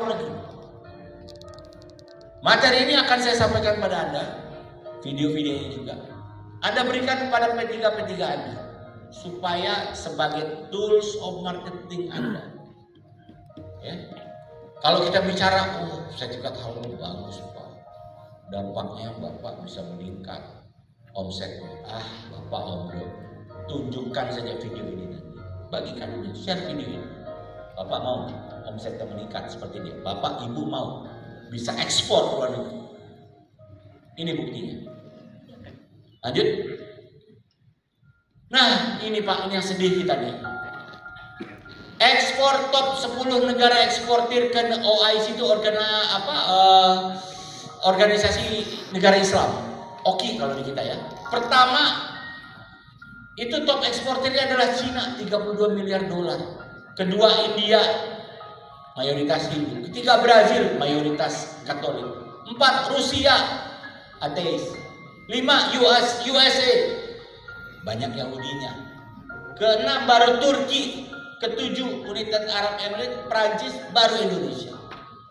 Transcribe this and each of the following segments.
negeri. Materi ini akan saya sampaikan pada Anda, video-videonya juga. Anda berikan kepada P3 Anda, supaya sebagai tools of marketing Anda. Ya. Kalau kita bicara, sertifikat halal bagus Pak, dampaknya Bapak bisa meningkat omsetnya. Bapak bro, tunjukkan saja video ini nanti, bagikan ini, share video ini. Bapak mau omsetnya meningkat seperti dia, Bapak Ibu mau bisa ekspor ke luar negeri. Ini buktinya. Lanjut. Nah, ini Pak, ini yang sedih kita nih. Ekspor top 10 negara eksportir ke OIC itu organisasi negara Islam. Oke kalau di kita ya. Pertama itu top eksportirnya adalah Cina, 32 miliar dolar. Kedua India, mayoritas Hindu. Ketiga Brazil, mayoritas Katolik. 4 Rusia, ateis. 5 USA, banyak Yahudinya. Ke-6 baru Turki. Ke-7 United Arab Emirates, Prancis, baru Indonesia.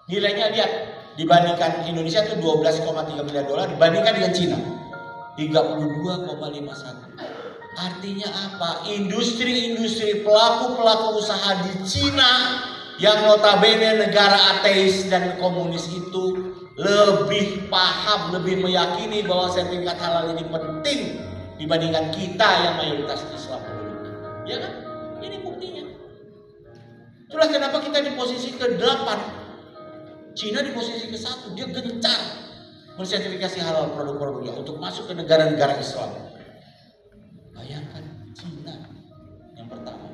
Nilainya lihat, dibandingkan Indonesia itu 12,3 miliar dolar, dibandingkan dengan Cina 32,51. Artinya apa? Industri-industri pelaku-pelaku usaha di Cina yang notabene negara ateis dan komunis itu lebih paham, lebih meyakini bahwa sertifikat halal ini penting dibandingkan kita yang mayoritas Islam. Ya kan? Ini buktinya. Itulah kenapa kita di posisi ke-8. Cina di posisi ke-1. Dia gencar mensertifikasi halal produk-produknya untuk masuk ke negara-negara Islam. Bayangkan Cina yang pertama.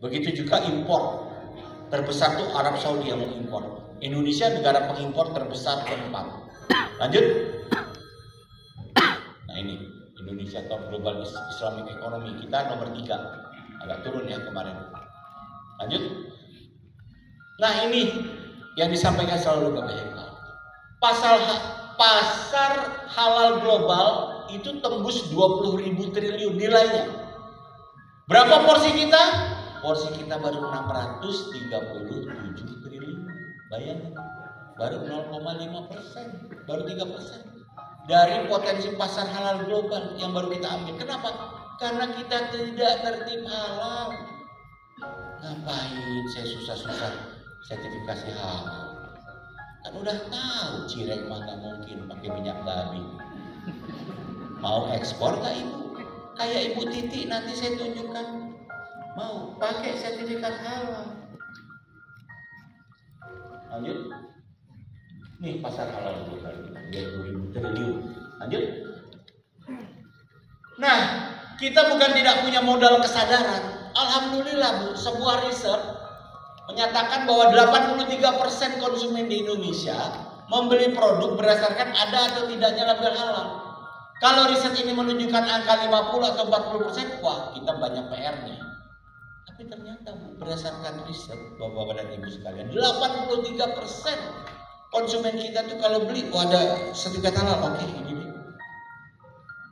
Begitu juga impor. Terbesar tuh Arab Saudi yang mengimpor. Indonesia negara pengimpor terbesar keempat. Lanjut. Nah ini Indonesia top global Islamic economy, kita nomor 3. Agak turun ya kemarin. Lanjut. Nah ini yang disampaikan selalu Bapak Ibu. Pasar halal global itu tembus 20.000 triliun nilainya. Berapa porsi kita? Porsi kita baru 637 triliun. Bayangin, baru 0,5%, baru 3% dari potensi pasar halal global yang baru kita ambil. Kenapa? Karena kita tidak tertib halal. Ngapain saya susah-susah sertifikasi halal? Kan udah tahu cireng mah gak mungkin pakai minyak babi. Mau ekspor gak Ibu? Kayak Ibu Titi nanti saya tunjukkan. Mau pakai sertifikat halal. Lanjut. Nih pasar halal global 20.000 triliun. Lanjut. Nah, kita bukan tidak punya modal kesadaran. Alhamdulillah Bu, sebuah riset menyatakan bahwa 83% konsumen di Indonesia membeli produk berdasarkan ada atau tidaknya label halal. Kalau riset ini menunjukkan angka 50 atau 40%, wah kita banyak PR-nya. Tapi ternyata Bu, berdasarkan riset Bapak dan Ibu sekalian, 83% konsumen kita tuh kalau beli, ada sertifikat halal, oke ini deh.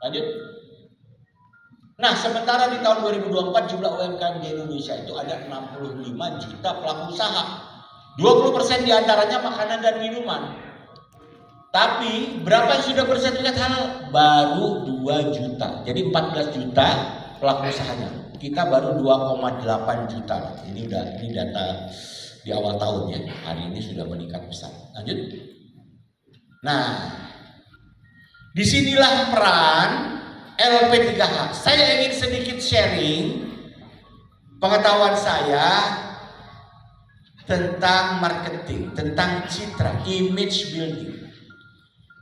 Lanjut. Nah, sementara di tahun 2024 jumlah UMKM di Indonesia itu ada 65 juta pelaku usaha. 20% diantaranya makanan dan minuman. Tapi berapa yang sudah bersertifikat halal? Baru 2 juta. Jadi 14 juta pelaku usahanya. Kita baru 2,8 juta. Ini data di awal tahun ya. Hari ini sudah meningkat besar. Lanjut. Nah, disinilah peran LP3H. Saya ingin sedikit sharing pengetahuan saya tentang marketing, tentang citra, image building.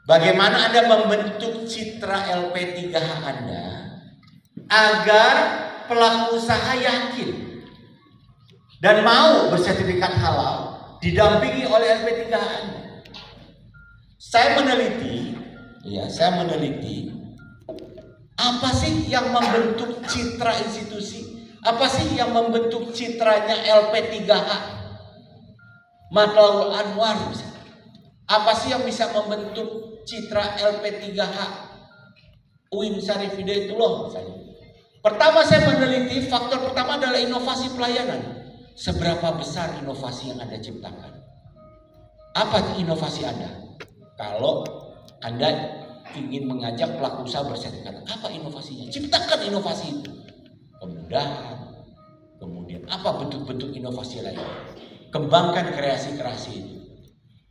Bagaimana Anda membentuk citra LP3H Anda agar pelaku usaha yakin dan mau bersertifikat halal didampingi oleh LP3H Anda. Saya meneliti apa sih yang membentuk citra institusi? Apa sih yang membentuk citranya LP3H? Matlabul Anwar misalnya. Apa sih yang bisa membentuk citra LP3H? UIN Syarif Hidayatullah misalnya. Pertama saya meneliti, faktor pertama adalah inovasi pelayanan. Seberapa besar inovasi yang Anda ciptakan? Apa inovasi Anda? Kalau Anda ingin mengajak pelaku usaha bersertifikat, apa inovasinya? Ciptakan inovasi itu. Kemudahan, kemudian apa bentuk-bentuk inovasi lain? Kembangkan kreasi-kreasi itu.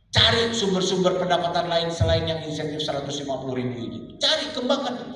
Cari sumber-sumber pendapatan lain selain yang insentif 150.000 ini. Cari, kembangkan.